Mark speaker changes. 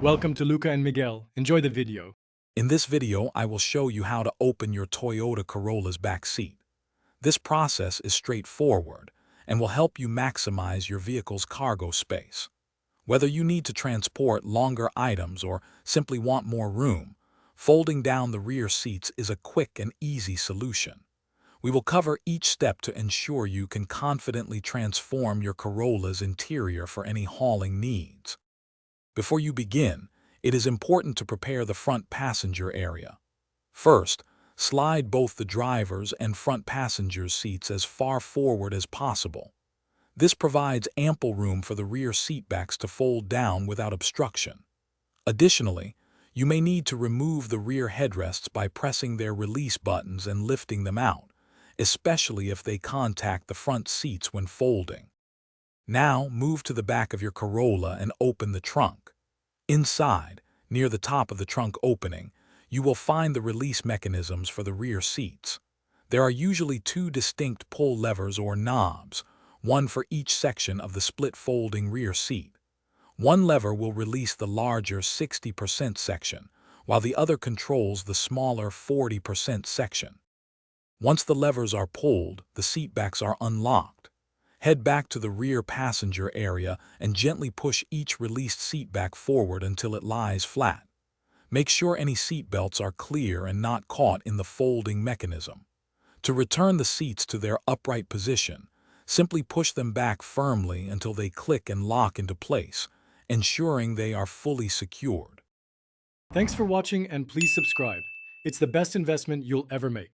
Speaker 1: Welcome to Luca and Miguel. Enjoy the video.
Speaker 2: In this video, I will show you how to open your Toyota Corolla's back seat. This process is straightforward and will help you maximize your vehicle's cargo space. Whether you need to transport longer items or simply want more room, folding down the rear seats is a quick and easy solution. We will cover each step to ensure you can confidently transform your Corolla's interior for any hauling needs. Before you begin, it is important to prepare the front passenger area. First, slide both the driver's and front passenger's seats as far forward as possible. This provides ample room for the rear seatbacks to fold down without obstruction. Additionally, you may need to remove the rear headrests by pressing their release buttons and lifting them out, especially if they contact the front seats when folding. Now, move to the back of your Corolla and open the trunk. Inside, near the top of the trunk opening, you will find the release mechanisms for the rear seats. There are usually two distinct pull levers or knobs, one for each section of the split folding rear seat. One lever will release the larger 60% section, while the other controls the smaller 40% section. Once the levers are pulled, the seatbacks are unlocked. Head back to the rear passenger area and gently push each released seatback forward until it lies flat. Make sure any seat belts are clear and not caught in the folding mechanism. To return the seats to their upright position, simply push them back firmly until they click and lock into place, ensuring they are fully secured.
Speaker 1: Thanks for watching and please subscribe. It's the best investment you'll ever make.